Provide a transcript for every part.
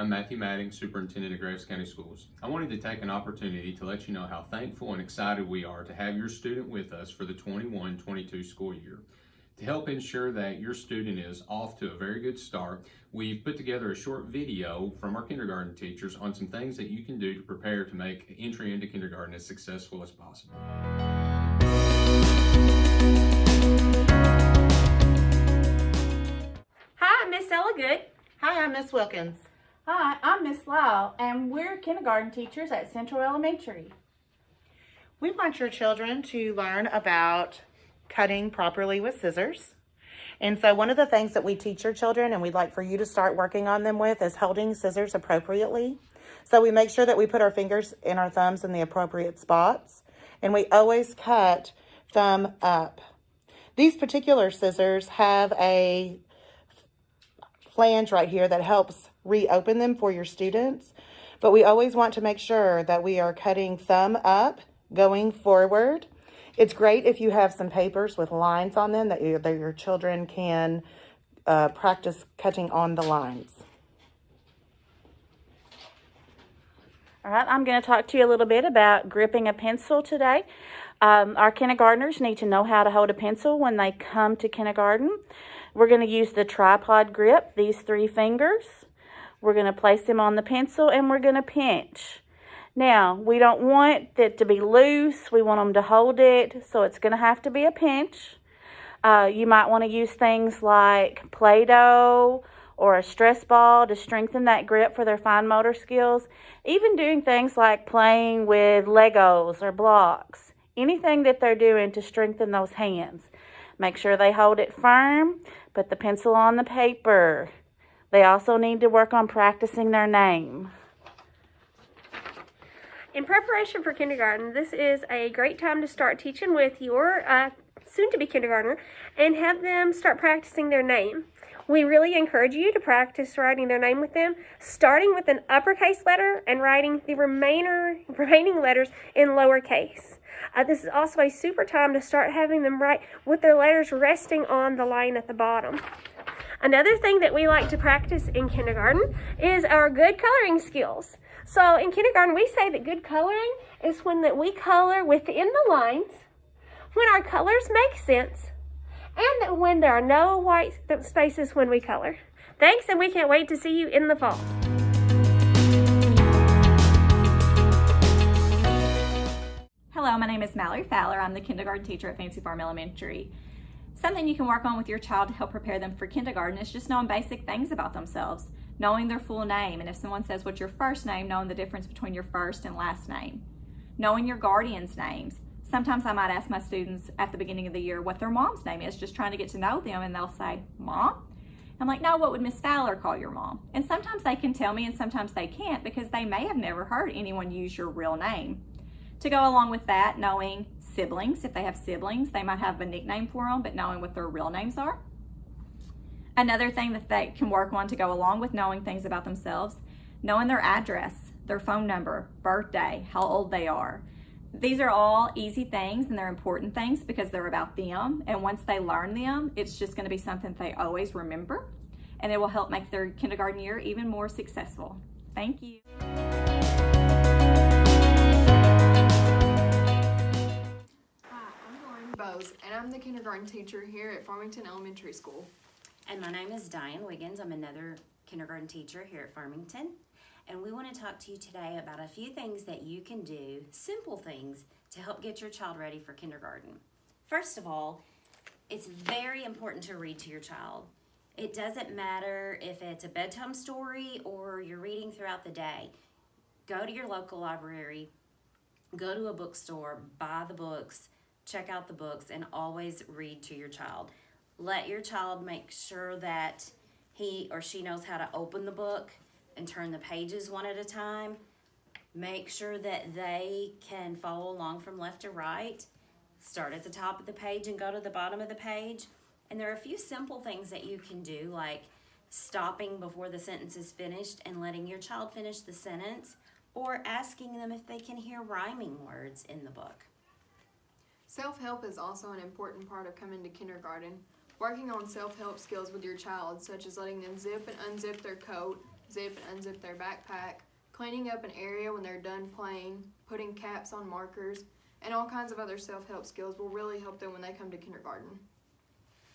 I'm Matthew Madding, Superintendent of Graves County Schools. I wanted to take an opportunity to let you know how thankful and excited we are to have your student with us for the 21-22 school year. To help ensure that your student is off to a very good start, we've put together a short video from our kindergarten teachers on some things that you can do to prepare to make entry into kindergarten as successful as possible. Hi, I'm Miss Ella Good. Hi, I'm Miss Wilkins. Hi, I'm Miss Lyle, and we're kindergarten teachers at Central Elementary. We want your children to learn about cutting properly with scissors. And so one of the things that we teach your children and we'd like for you to start working on them with is holding scissors appropriately. So we make sure that we put our fingers and our thumbs in the appropriate spots, and we always cut thumb up. These particular scissors have a flange right here that helps reopen them for your students, but we always want to make sure that we are cutting thumb up going forward. It's great if you have some papers with lines on them that your children can practice cutting on the lines. All right, I'm going to talk to you a little bit about gripping a pencil today. Our kindergartners need to know how to hold a pencil when they come to kindergarten. We're going to use the tripod grip, these 3 fingers. We're going to place them on the pencil and we're going to pinch. Now, we don't want it to be loose. We want them to hold it, so it's going to have to be a pinch. You might want to use things like Play-Doh or a stress ball to strengthen that grip for their fine motor skills. Even doing things like playing with Legos or blocks. Anything that they're doing to strengthen those hands. Make sure they hold it firm. Put the pencil on the paper. They also need to work on practicing their name. In preparation for kindergarten, this is a great time to start teaching with your soon-to-be kindergartner and have them start practicing their name. We really encourage you to practice writing their name with them, starting with an uppercase letter and writing the remaining letters in lowercase. This is also a super time to start having them write with their letters resting on the line at the bottom. Another thing that we like to practice in kindergarten is our good coloring skills. So in kindergarten, we say that good coloring is when that we color within the lines, when our colors make sense, and that when there are no white spaces when we color. Thanks, and we can't wait to see you in the fall. Hello, my name is Mallory Fowler. I'm the kindergarten teacher at Fancy Farm Elementary. Something you can work on with your child to help prepare them for kindergarten is just knowing basic things about themselves, knowing their full name, and if someone says what's your first name, knowing the difference between your first and last name. Knowing your guardians' names. Sometimes I might ask my students at the beginning of the year what their mom's name is, just trying to get to know them, and they'll say, Mom? I'm like, no, what would Miss Fowler call your mom? And sometimes they can tell me and sometimes they can't because they may have never heard anyone use your real name. To go along with that, knowing siblings. If they have siblings, they might have a nickname for them, but knowing what their real names are. Another thing that they can work on to go along with knowing things about themselves, knowing their address, their phone number, birthday, how old they are. These are all easy things and they're important things because they're about them. And once they learn them, it's just going to be something they always remember. And it will help make their kindergarten year even more successful. Thank you. Bose, and I'm the kindergarten teacher here at Farmington Elementary School. And my name is Diane Wiggins. I'm another kindergarten teacher here at Farmington. And we want to talk to you today about a few things that you can do, simple things, to help get your child ready for kindergarten. First of all, it's very important to read to your child. It doesn't matter if it's a bedtime story or you're reading throughout the day. Go to your local library, go to a bookstore, buy the books, check out the books, and always read to your child. Let your child make sure that he or she knows how to open the book and turn the pages one at a time. Make sure that they can follow along from left to right. Start at the top of the page and go to the bottom of the page. And there are a few simple things that you can do, like stopping before the sentence is finished and letting your child finish the sentence, or asking them if they can hear rhyming words in the book. Self-help is also an important part of coming to kindergarten. Working on self-help skills with your child, such as letting them zip and unzip their coat, zip and unzip their backpack, cleaning up an area when they're done playing, putting caps on markers, and all kinds of other self-help skills will really help them when they come to kindergarten.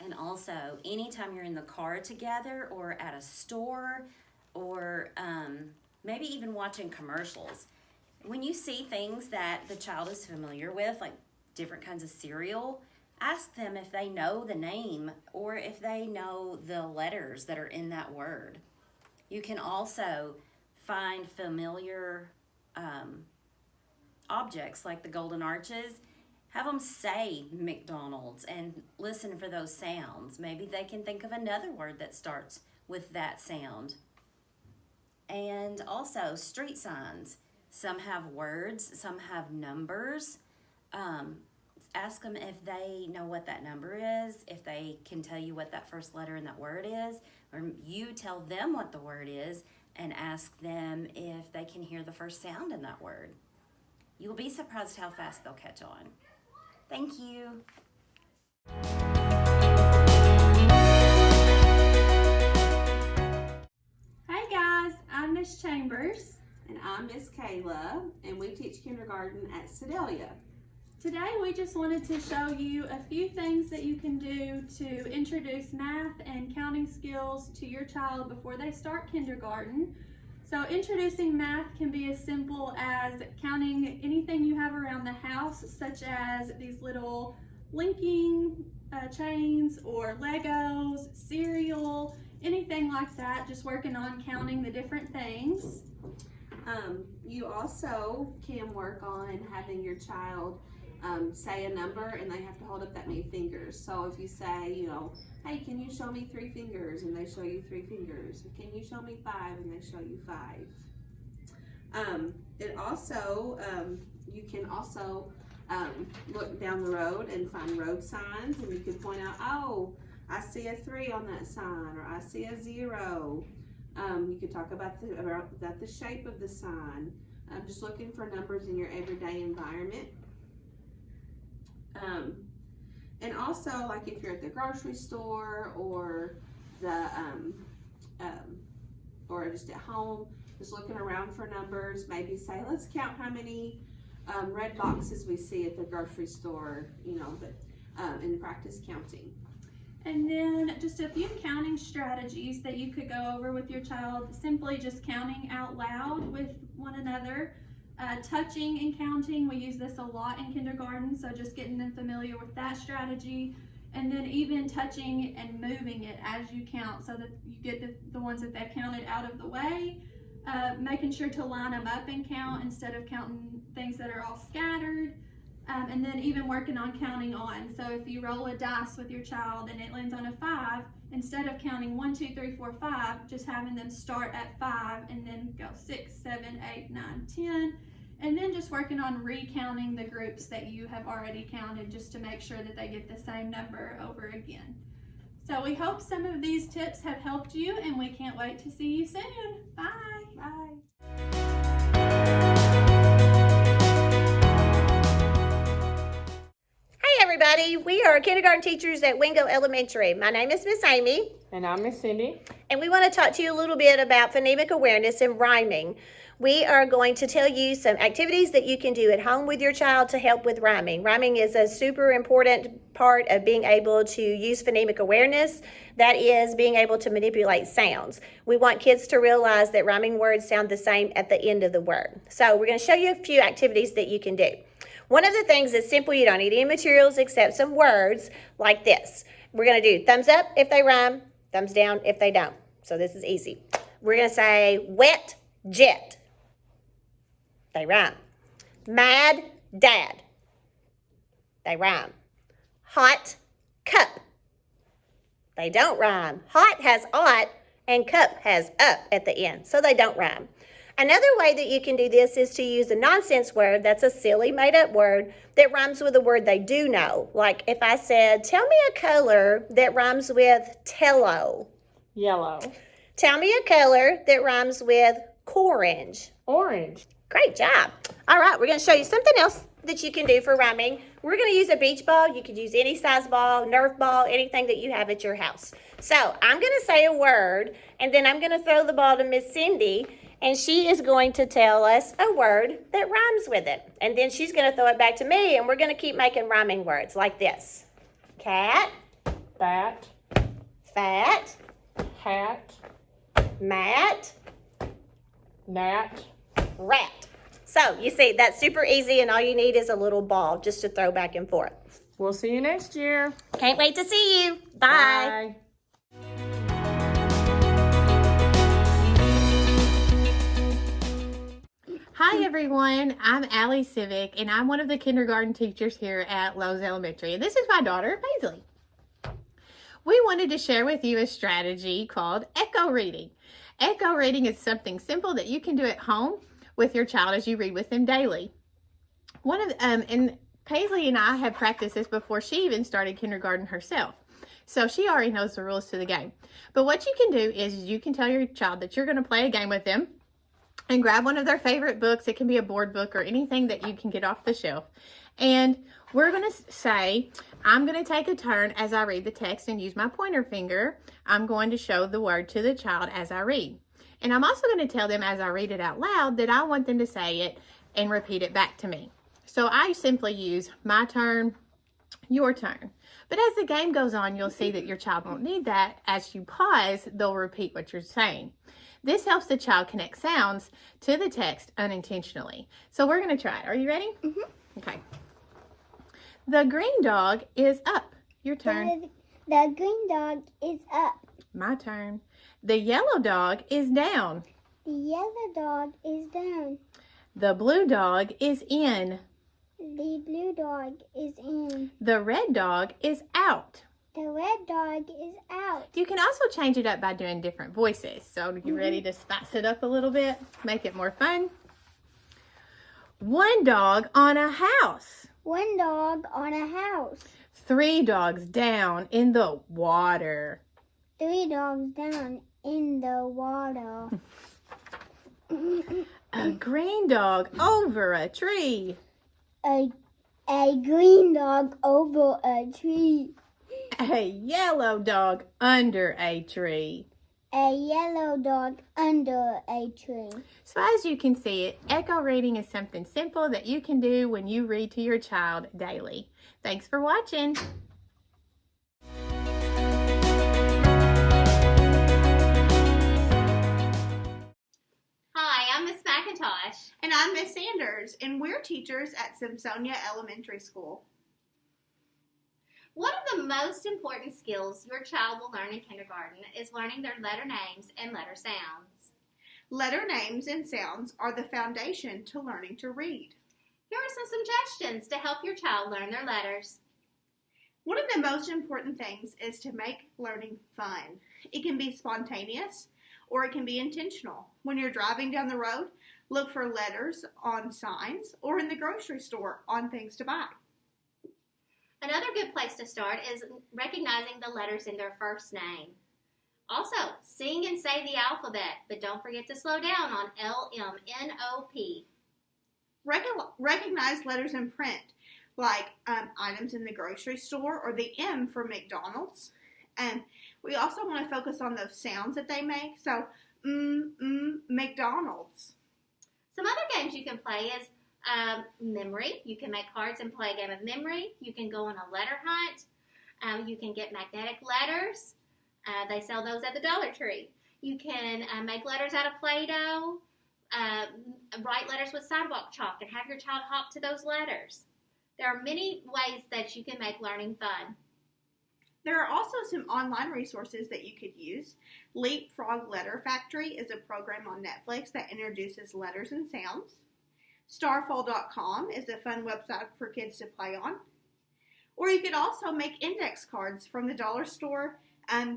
And also, anytime you're in the car together or at a store or maybe even watching commercials, when you see things that the child is familiar with, like different kinds of cereal, ask them if they know the name or if they know the letters that are in that word. You can also find familiar objects like the golden arches. Have them say McDonald's and listen for those sounds. Maybe they can think of another word that starts with that sound. And also street signs. Some have words, some have numbers. Ask them if they know what that number is, if they can tell you what that first letter in that word is, or you tell them what the word is and ask them if they can hear the first sound in that word. You'll be surprised how fast they'll catch on. Thank you. Hey guys, I'm Miss Chambers. And I'm Miss Kayla, and we teach kindergarten at Sedalia. Today we just wanted to show you a few things that you can do to introduce math and counting skills to your child before they start kindergarten. So introducing math can be as simple as counting anything you have around the house, such as these little linking chains or Legos, cereal, anything like that, just working on counting the different things. You also can work on having your child say a number and they have to hold up that many fingers. So if you say, hey, can you show me 3 fingers? And they show you 3 fingers. Can you show me 5? And they show you 5. It also, you can also look down the road and find road signs, and you can point out, oh, I see a 3 on that sign, or I see a 0. You could talk about the shape of the sign. Just looking for numbers in your everyday environment. And also, like if you're at the grocery store or or just at home, just looking around for numbers. Maybe say, let's count how many red boxes we see at the grocery store. And practice counting. And then just a few counting strategies that you could go over with your child. Simply just counting out loud with one another. Touching and counting, we use this a lot in kindergarten, so just getting them familiar with that strategy. And then even touching and moving it as you count so that you get the ones that they've counted out of the way. Making sure to line them up and count instead of counting things that are all scattered. And then even working on counting on. So if you roll a dice with your child and it lands on a 5, instead of counting 1, 2, 3, 4, 5, just having them start at 5 and then go 6, 7, 8, 9, 10. And then just working on recounting the groups that you have already counted just to make sure that they get the same number over again. So we hope some of these tips have helped you, and we can't wait to see you soon. Bye. Bye. Everybody, we are kindergarten teachers at Wingo Elementary. My name is Miss Amy. And I'm Miss Cindy. And we want to talk to you a little bit about phonemic awareness and rhyming. We are going to tell you some activities that you can do at home with your child to help with rhyming. Rhyming is a super important part of being able to use phonemic awareness. That is being able to manipulate sounds. We want kids to realize that rhyming words sound the same at the end of the word. So we're going to show you a few activities that you can do. One of the things is simple. You don't need any materials except some words like this. We're going to do thumbs up if they rhyme, thumbs down if they don't. So this is easy. We're going to say wet jet. They rhyme. Mad dad. They rhyme. Hot cup. They don't rhyme. Hot has ought and cup has up at the end, so they don't rhyme. Another way that you can do this is to use a nonsense word that's a silly made-up word that rhymes with a word they do know. Like if I said, tell me a color that rhymes with tello. Yellow. Tell me a color that rhymes with orange. Orange. Great job. All right, we're going to show you something else. that you can do for rhyming. We're going to use a beach ball. You could use any size ball, Nerf ball, anything that you have at your house. So I'm going to say a word, and then I'm going to throw the ball to Miss Cindy, and she is going to tell us a word that rhymes with it. And then she's going to throw it back to me, and we're going to keep making rhyming words like this. Cat, Bat, fat, hat, mat, gnat. rat. So you see, that's super easy, and all you need is a little ball just to throw back and forth. We'll see you next year. Can't wait to see you. Bye. Hi everyone, I'm Allie Civic and I'm one of the kindergarten teachers here at Lowe's Elementary, and this is my daughter Paisley. We wanted to share with you a strategy called echo reading. Echo reading is something simple that you can do at home with your child as you read with them daily. And Paisley and I have practiced this before she even started kindergarten herself. So she already knows the rules to the game. But what you can do is you can tell your child that you're going to play a game with them and grab one of their favorite books. It can be a board book or anything that you can get off the shelf. And we're going to say, I'm going to take a turn as I read the text and use my pointer finger. I'm going to show the word to the child as I read. And I'm also going to tell them as I read it out loud that I want them to say it and repeat it back to me. So I simply use my turn, your turn. But as the game goes on, you'll see that your child won't need that. As you pause, they'll repeat what you're saying. This helps the child connect sounds to the text unintentionally. So we're going to try it. Are you ready? Mm-hmm. Okay. The green dog is up. Your turn. The green dog is up. My turn. The yellow dog is down. The yellow dog is down. The blue dog is in. The blue dog is in. The red dog is out. The red dog is out. You can also change it up by doing different voices. So are you ready to spice it up a little bit? Make it more fun? One dog on a house. One dog on a house. 3 dogs down in the water. 3 dogs down in the water. A green dog over a tree. A green dog over a tree. A yellow dog under a tree. A yellow dog under a tree. So as you can see, echo reading is something simple that you can do when you read to your child daily. Thanks for watching. Hi, I'm Miss McIntosh. And I'm Miss Sanders, and we're teachers at Simpsonia Elementary School. One of the most important skills your child will learn in kindergarten is learning their letter names and letter sounds. Letter names and sounds are the foundation to learning to read. Here are some suggestions to help your child learn their letters. One of the most important things is to make learning fun. It can be spontaneous or it can be intentional. When you're driving down the road, look for letters on signs or in the grocery store on things to buy. Another good place to start is recognizing the letters in their first name. Also, sing and say the alphabet, but don't forget to slow down on LMNOP. Recognize letters in print, like items in the grocery store or the M for McDonald's. And we also want to focus on those sounds that they make. So, McDonald's. Some other games you can play is memory. You can make cards and play a game of memory. You can go on a letter hunt. You can get magnetic letters. They sell those at the Dollar Tree. You can make letters out of Play-Doh, write letters with sidewalk chalk, and have your child hop to those letters. There are many ways that you can make learning fun. There are also some online resources that you could use. Leapfrog Letter Factory is a program on Netflix that introduces letters and sounds. Starfall.com is a fun website for kids to play on. Or you could also make index cards from the dollar store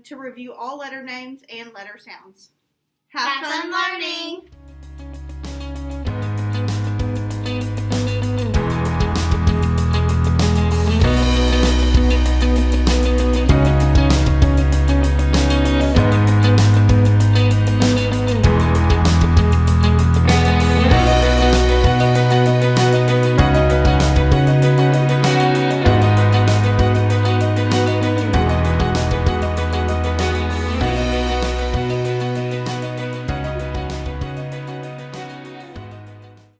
to review all letter names and letter sounds. Have fun learning!